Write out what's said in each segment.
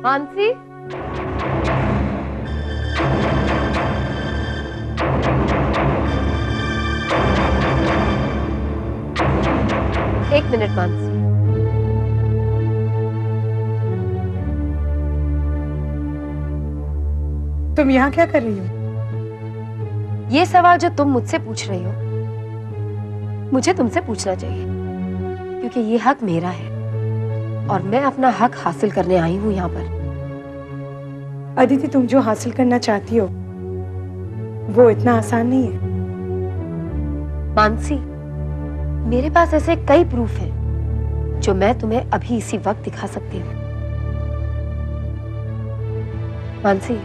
मानसी, एक मिनट मानसी। तुम यहाँ क्या कर रही हो? ये सवाल जो तुम मुझसे पूछ रही हो मुझे तुमसे पूछना चाहिए, क्योंकि ये हक मेरा है और मैं अपना हक हासिल करने आई हूं यहाँ पर। अदिति, तुम जो हासिल करना चाहती हो वो इतना आसान नहीं है। मानसी, मेरे पास ऐसे कई प्रूफ हैं जो मैं तुम्हें अभी इसी वक्त दिखा सकती हूँ। मानसी,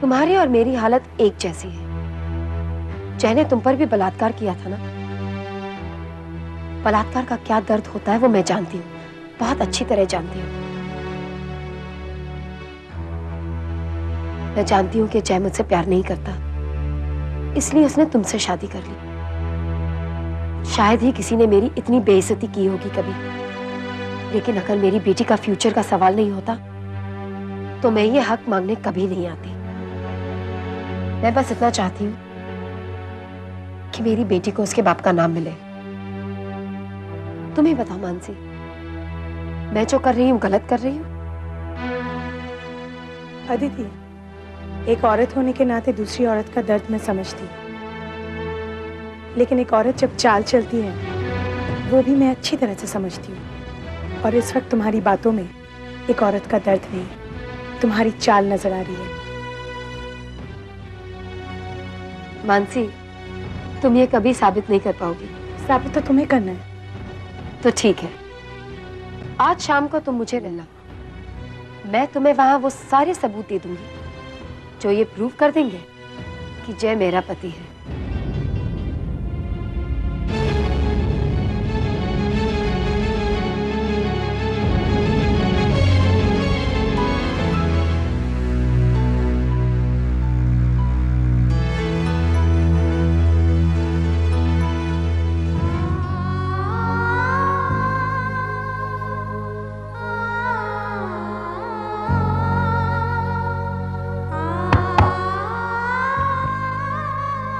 तुम्हारी और मेरी हालत एक जैसी है। जय ने तुम पर भी बलात्कार किया था ना। बलात्कार का क्या दर्द होता है वो मैं जानती हूँ, बहुत अच्छी तरह जानती हूँ। मैं जानती हूँ कि जय मुझसे प्यार नहीं करता, इसलिए उसने तुमसे शादी कर ली। शायद ही किसी ने मेरी इतनी बेइज्जती की होगी कभी, लेकिन अगर मेरी बेटी का फ्यूचर का सवाल नहीं होता तो मैं ये हक मांगने कभी नहीं आती। मैं बस इतना चाहती हूँ कि मेरी बेटी को उसके बाप का नाम मिले। तुम ही बताओ मानसी, मैं जो कर रही हूँ गलत कर रही हूँ? अदिति, एक औरत होने के नाते दूसरी औरत का दर्द मैं समझती हूँ, लेकिन एक औरत जब चाल चलती है वो भी मैं अच्छी तरह से समझती हूँ। और इस वक्त तुम्हारी बातों में एक औरत का दर्द नहीं, तुम्हारी चाल नजर आ रही है। मानसी, तुम ये कभी साबित नहीं कर पाओगी। साबित तो तुम्हें करना है। तो ठीक है, आज शाम को तुम मुझे मिलना। मैं तुम्हें वहां वो सारे सबूत दे दूंगी जो ये प्रूव कर देंगे कि जय मेरा पति है।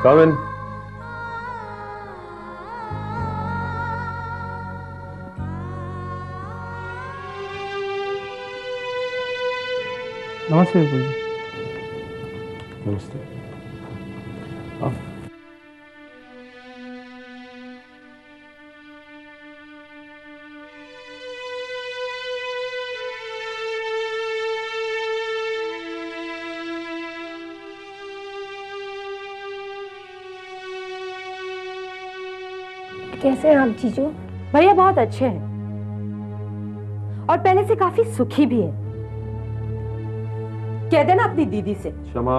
Come in. नमस्ते विपुल जी। नमस्ते। आप कैसे हैं आप जीजू? भैया बहुत अच्छे हैं और पहले से काफी सुखी भी है। कह देना अपनी दीदी से। क्षमा।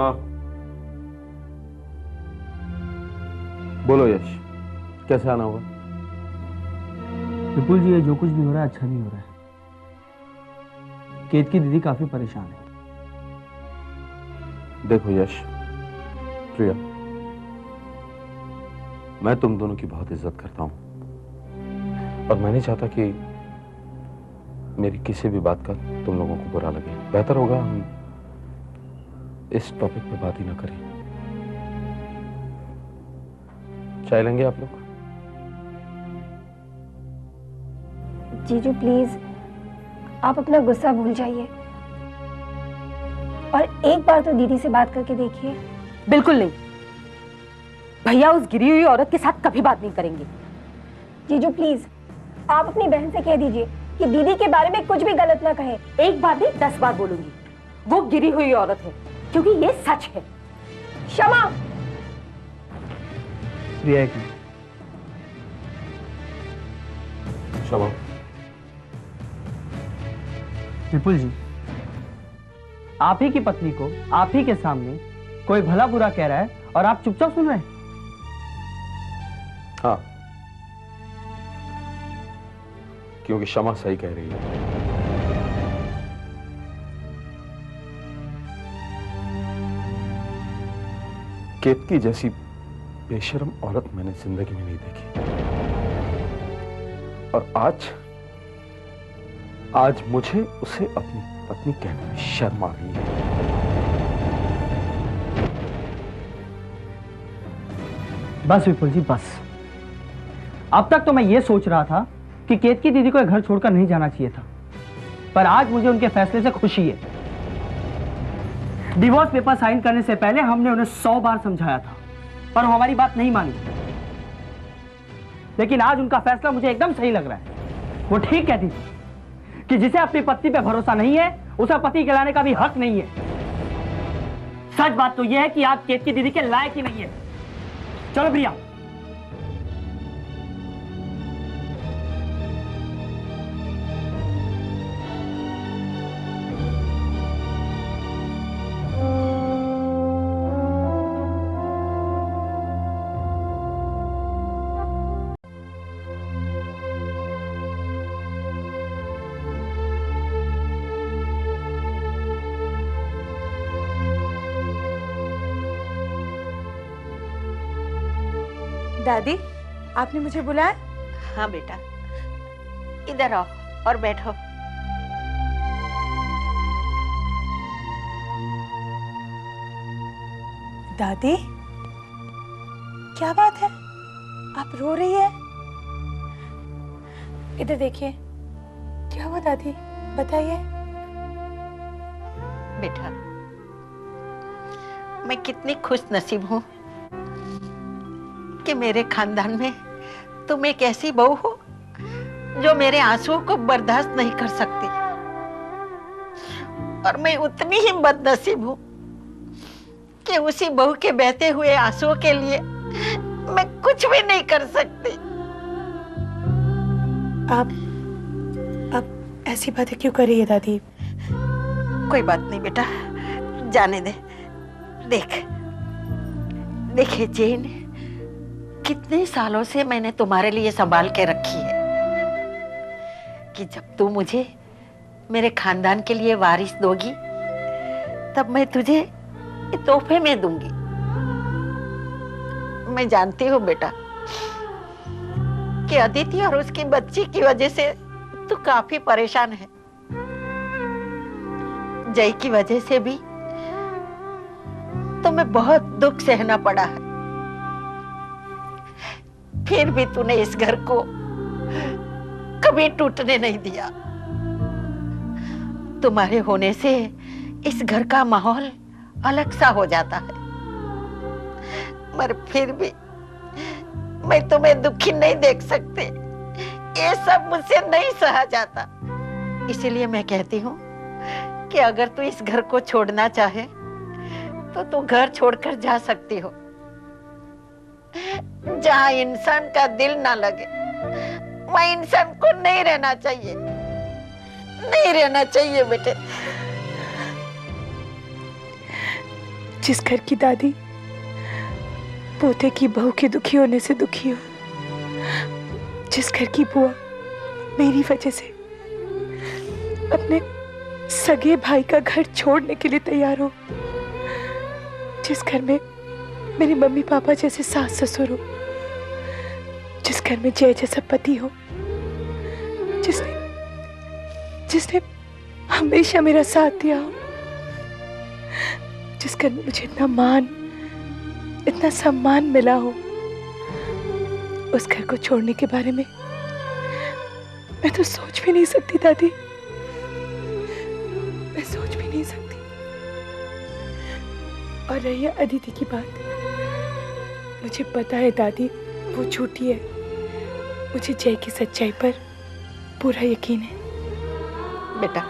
बोलो यश, कैसे आना होगा? विपुल जी, ये जो कुछ भी हो रहा है अच्छा नहीं हो रहा है। केत की दीदी काफी परेशान है। देखो यश, प्रिया, मैं तुम दोनों की बहुत इज्जत करता हूं और मैं नहीं चाहता कि मेरी किसी भी बात का तुम लोगों को बुरा लगे। बेहतर होगा हम इस टॉपिक पे बात ही ना करें। चाय लेंगे आप लोग? जीजू प्लीज, आप अपना गुस्सा भूल जाइए और एक बार तो दीदी से बात करके देखिए। बिल्कुल नहीं, भैया उस गिरी हुई औरत के साथ कभी बात नहीं करेंगे। जीजू प्लीज, आप अपनी बहन से कह दीजिए कि दीदी के बारे में कुछ भी गलत ना कहे। एक बार नहीं 10 बार बोलूंगी, वो गिरी हुई औरत है, क्योंकि ये सच है। क्षमा। प्रिया की क्षमा। विपुल जी, आप ही की पत्नी को आप ही के सामने कोई भला बुरा कह रहा है और आप चुपचाप सुन रहे हैं। हाँ, क्योंकि क्षमा सही कह रही है। केतकी जैसी बेशर्म औरत मैंने जिंदगी में नहीं देखी और आज मुझे उसे अपनी पत्नी कहने में शर्म आ रही है। बस विपुल जी बस। अब तक तो मैं ये सोच रहा था कि केतकी दीदी को घर छोड़कर नहीं जाना चाहिए था, पर आज मुझे उनके फैसले से खुशी है। डिवोर्स पेपर साइन करने से पहले हमने उन्हें 100 बार समझाया था, पर वो हमारी बात नहीं मानी। लेकिन आज उनका फैसला मुझे एकदम सही लग रहा है। वो ठीक कहती थी कि जिसे अपनी पत्नी पे भरोसा नहीं है, उसे पति कहलाने का भी हक नहीं है। सच बात तो यह है कि आप केतकी दीदी के लायक ही नहीं है। चलो प्रिया। दादी, आपने मुझे बुलाया? हाँ बेटा, इधर आओ और बैठो। दादी, क्या बात है? आप रो रही है? इधर देखिए, क्या हुआ दादी? बताइए। बेटा, मैं कितनी खुश नसीब हूँ कि मेरे खानदान में तुम एक ऐसी बहू हो जो मेरे आंसुओं को बर्दाश्त नहीं कर सकती। और मैं उतनी ही बदनसीब हूँ कि उसी बहू के बहते हुए आंसुओं के लिए मैं कुछ भी नहीं कर सकती। आप ऐसी बातें क्यों कर रही है दादी? कोई बात नहीं बेटा, जाने दे। देखे जेन, कितने सालों से मैंने तुम्हारे लिए संभाल के रखी है कि जब तू मुझे मेरे खानदान के लिए वारिस दोगी तब मैं तुझे तोहफे में दूंगी। मैं जानती हूँ बेटा कि अदिति और उसकी बच्ची की वजह से तू काफी परेशान है। जय की वजह से भी तुम्हें बहुत दुख सहना पड़ा है, फिर भी तूने इस घर को कभी टूटने नहीं दिया। तुम्हारे होने से इस घर का माहौल अलग सा हो जाता है, पर फिर भी मैं तुम्हें दुखी नहीं देख सकती। ये सब मुझसे नहीं सहा जाता। इसीलिए मैं कहती हूँ कि अगर तू इस घर को छोड़ना चाहे तो तू घर छोड़कर जा सकती हो। जहाँ इंसान का दिल ना लगे वहाँ इंसान को नहीं रहना चाहिए, नहीं रहना चाहिए बेटे। जिस घर की दादी पोते की बहू के दुखी होने से दुखी हो, जिस घर की बुआ मेरी वजह से अपने सगे भाई का घर छोड़ने के लिए तैयार हो, जिस घर में मेरे मम्मी पापा जैसे सास ससुर हो, जिस घर में जय जैसा पति हो, जिसने हमेशा मेरा साथ दिया हो, जिस घर में मुझे इतना मान, इतना सम्मान मिला हो, उस घर को छोड़ने के बारे में मैं तो सोच भी नहीं सकती दादी। मैं सोच भी नहीं सकती। और रही है अदिति की बात, मुझे पता है दादी वो झूठी है। मुझे जय की सच्चाई पर पूरा यकीन है। बेटा,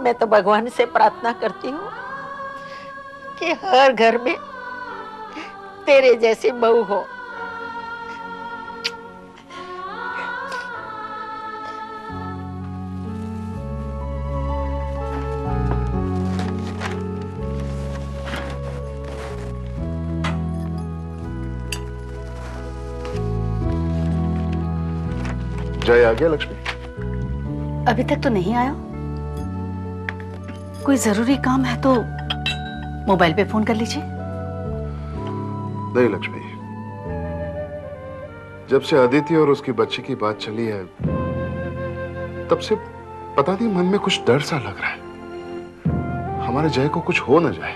मैं तो भगवान से प्रार्थना करती हूँ कि हर घर में तेरे जैसी बहू हो। जय आ गया लक्ष्मी? अभी तक तो नहीं आया। कोई जरूरी काम है तो मोबाइल पे फोन कर लीजिए। नहीं लक्ष्मी, जब से अदिति और उसकी बच्ची की बात चली है तब से पता नहीं मन में कुछ डर सा लग रहा है, हमारे जय को कुछ हो न जाए।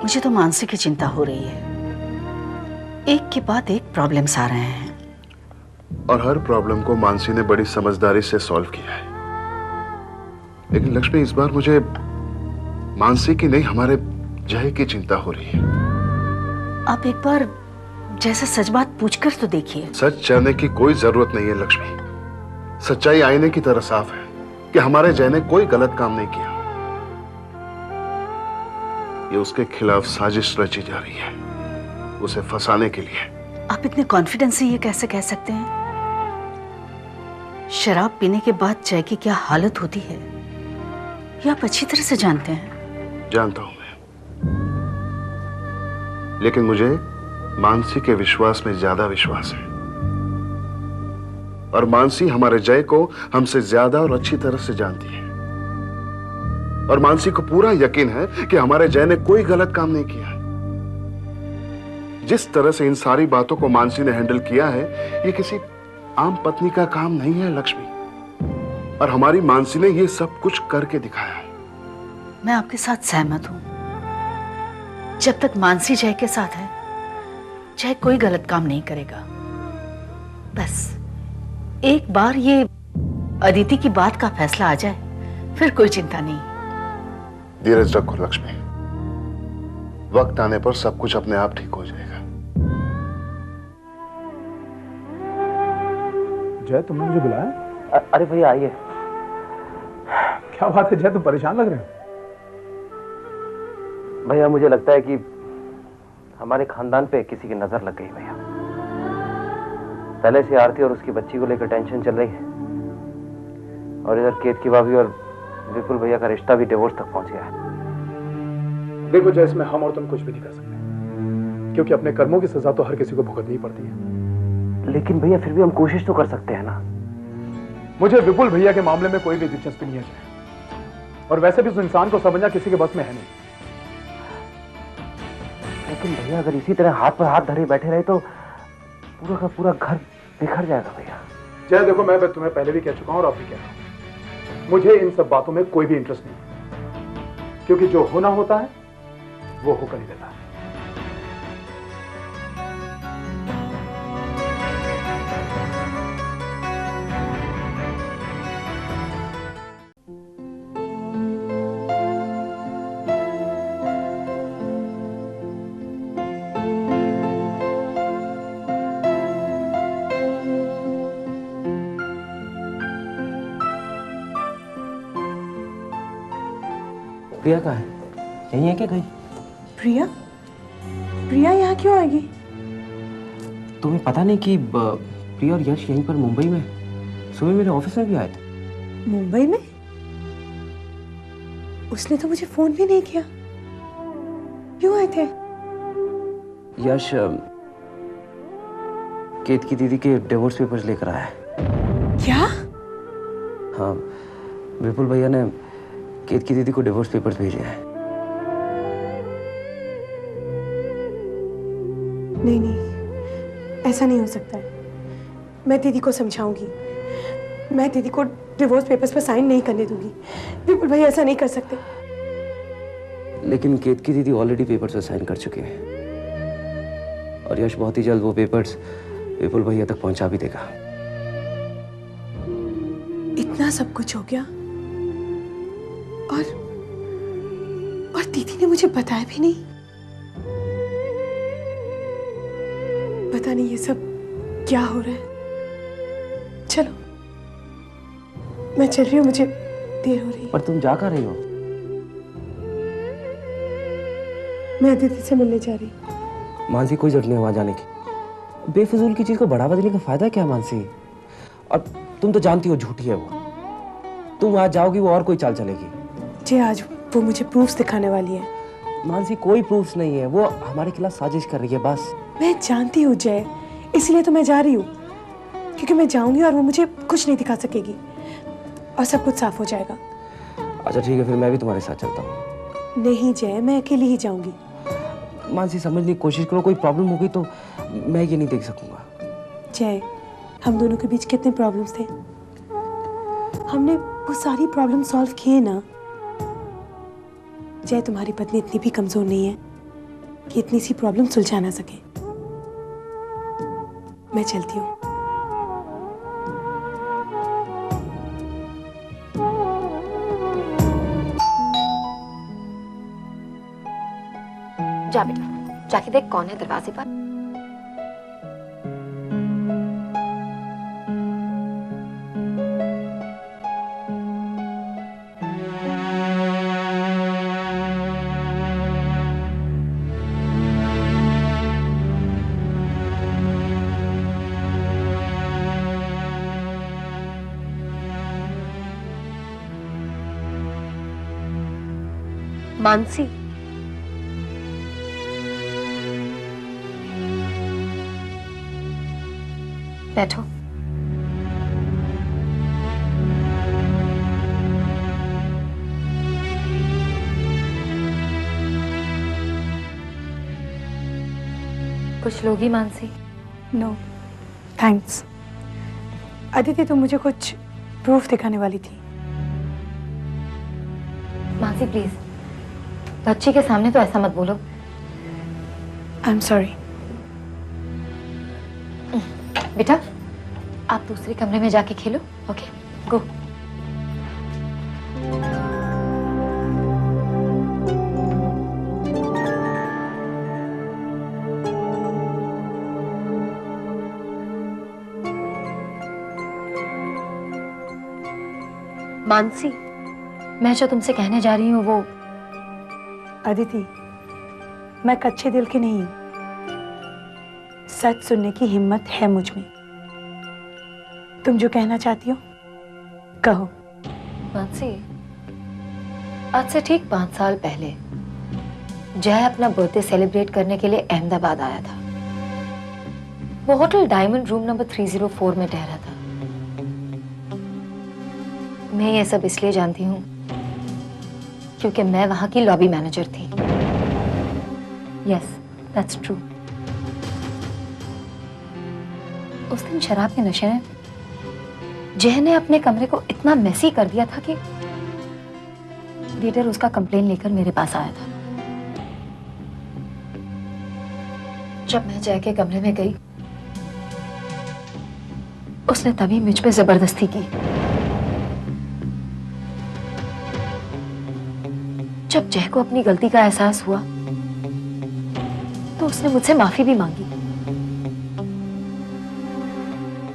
मुझे तो मानसी की चिंता हो रही है। एक के बाद एक प्रॉब्लम्स आ रहे हैं और हर प्रॉब्लम को मानसी ने बड़ी समझदारी से सॉल्व किया है। लेकिन लक्ष्मी, इस बार मुझे मानसी की नहीं, हमारे जय की चिंता हो रही है। आप एक बार जैसे सच बात पूछकर तो देखिए। सच जानने की कोई जरूरत नहीं है लक्ष्मी। सच्चाई आईने की तरह साफ है कि हमारे जय ने कोई गलत काम नहीं किया। ये उसके खिलाफ साजिश रची जा रही है, उसे फंसाने के लिए। आप इतने कॉन्फिडेंस से ये कैसे कह सकते हैं? शराब पीने के बाद जय की क्या हालत होती है ये आप अच्छी तरह से जानते हैं। जानता हूं मैं, लेकिन मुझे मानसी के विश्वास में ज्यादा विश्वास है। और मानसी हमारे जय को हमसे ज्यादा और अच्छी तरह से जानती है। और मानसी को पूरा यकीन है कि हमारे जय ने कोई गलत काम नहीं किया है। जिस तरह से इन सारी बातों को मानसी ने हैंडल किया है, ये किसी आम पत्नी का काम नहीं है लक्ष्मी। और हमारी मानसी ने ये सब कुछ करके दिखाया है। मैं आपके साथ सहमत हूं। जब तक मानसी जय के साथ है, जय कोई गलत काम नहीं करेगा। बस एक बार ये अदिति की बात का फैसला आ जाए, फिर कोई चिंता नहीं। धीरज रखो लक्ष्मी, वक्त आने पर सब कुछ अपने आप ठीक हो जाएगा। जय, तुमने मुझे बुलाया? अरे भैया आइए। क्या बात है जय, तुम परेशान लग रहे हो? भैया मुझे लगता है कि हमारे खानदान पे किसी की नजर लग गई भैया। पहले से आरती और उसकी बच्ची को लेकर टेंशन चल रही है, और इधर केत की भाभी और विपुल भैया का रिश्ता भी डिवोर्स तक पहुंच गया है। देखो जय, इसमें हम और तुम कुछ भी नहीं कर सकते, क्योंकि अपने कर्मों की सजा तो हर किसी को भुगतनी पड़ती है। लेकिन भैया फिर भी हम कोशिश तो कर सकते हैं ना। मुझे विपुल भैया के मामले में कोई भी दिलचस्पी नहीं है जय, और वैसे भी उस इंसान को समझना किसी के बस में है नहीं। लेकिन भैया अगर इसी तरह हाथ पर हाथ धरे बैठे रहे तो पूरा का पूरा घर बिखर जाएगा भैया। जय देखो, मैं तुम्हें पहले भी कह चुका हूं और अब भी कह रहा हूं, मुझे इन सब बातों में कोई भी इंटरेस्ट नहीं, क्योंकि जो होना होता है वो होकर ही रहता है। प्रिया कहाँ है? यहीं है क्या कहीं? प्रिया? प्रिया यहाँ क्यों आएगी? तुम्हें पता नहीं कि प्रिया और यश यहीं पर मुंबई में सुबह मेरे ऑफिस में भी आए थे। मुंबई में? उसने तो मुझे फोन भी नहीं किया। क्यों आए थे? यश केत की दीदी के डिवोर्स पेपर्स लेकर आया है। क्या? हाँ, विपुल भैया ने केत की दीदी को डिवोर्स पेपर्स भेजे हैं। नहीं नहीं, ऐसा नहीं हो सकता है। मैं दीदी को समझाऊंगी। मैं दीदी को डिवोर्स पेपर्स पर साइन नहीं करने दूंगी। विपुल भाई ऐसा नहीं कर सकते। लेकिन केत की दीदी ऑलरेडी पेपर्स पर साइन कर चुके हैं, और यश बहुत ही जल्द वो पेपर्स विपुल भैया तक पहुंचा भी देगा। इतना सब कुछ हो गया और दीदी ने मुझे बताया भी नहीं। पता नहीं ये सब क्या हो रहा है। चलो मैं चल रही हूँ, मुझे देर हो रही है। पर तुम जा कर रही हो? मैं दीदी से मिलने जा रही हूँ। मानसी, कोई जरूरत नहीं वहां जाने की। बेफिजूल की चीज को बढ़ावा देने का फायदा क्या मानसी? और तुम तो जानती हो झूठी है वो। तुम वहां जाओगी वो और कोई चाल चलेगी। जी आज वो मुझे प्रूफ्स दिखाने वाली है। मानसी, कोई प्रूफ्स नहीं है, वो हमारे खिलाफ साजिश कर रही है बस। मैं जानती हूँ जय, इसलिए तो मैं जा रही हूँ, क्योंकि मैं जाऊंगी और वो मुझे कुछ नहीं दिखा सकेगी और सब कुछ साफ हो जाएगा। अच्छा ठीक है, फिर मैं भी तुम्हारे साथ चलता हूँ। नहीं जय, मैं अकेली ही जाऊंगी। मानसी समझने की कोशिश करो, कोई प्रॉब्लम हो गई तो मैं ये नहीं देख सकूंगा। जय, हम दोनों के बीच कितने प्रॉब्लम्स थे, हमने वो सारी प्रॉब्लम सॉल्व किए ना। जय, तुम्हारी पत्नी इतनी भी कमजोर नहीं है कि इतनी सी प्रॉब्लम सुलझा ना सके। मैं चलती हूँ। जा बेटा, जाके देख कौन है दरवाजे पर। मानसी, बैठो। कुछ लोगी मानसी? No thanks. अदिति, तुम मुझे कुछ प्रूफ दिखाने वाली थी। मानसी प्लीज, बच्ची के सामने तो ऐसा मत बोलो। I am sorry. बेटा, आप दूसरे कमरे में जाके खेलो। ओके, गो। मानसी, मैं जो तुमसे कहने जा रही हूँ वो। अदिति, मैं कच्चे दिल की नहीं हूं। सच सुनने की हिम्मत है मुझ में। तुम जो कहना चाहती हो कहो। मानसी, आज से ठीक 5 साल पहले जय अपना बर्थडे सेलिब्रेट करने के लिए अहमदाबाद आया था। वो होटल डायमंड रूम नंबर 304 में ठहरा था। मैं ये सब इसलिए जानती हूँ क्योंकि मैं वहां की लॉबी मैनेजर थी। Yes, that's true. उस दिन शराब के नशे में जय ने अपने कमरे को इतना मेसी कर दिया था कि लीडर उसका कंप्लेन लेकर मेरे पास आया था। जब मैं जय के कमरे में गई, उसने तभी मुझ पे जबरदस्ती की। जब जय को अपनी गलती का एहसास हुआ तो उसने मुझसे माफी भी मांगी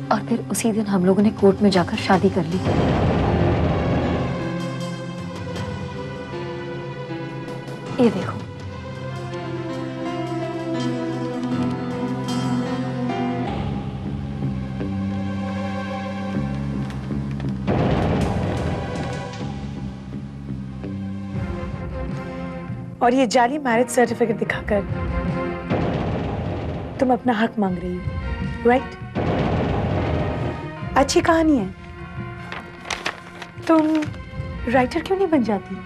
और फिर उसी दिन हम लोगों ने कोर्ट में जाकर शादी कर ली। ये देखो। और ये जाली मैरिज सर्टिफिकेट दिखाकर तुम अपना हक मांग रही हो, राइट? अच्छी कहानी है। तुम राइटर क्यों नहीं बन जाती?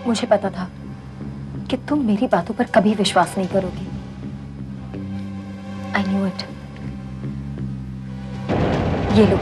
मुझे पता था कि तुम मेरी बातों पर कभी विश्वास नहीं करोगी। I knew it. ये लो,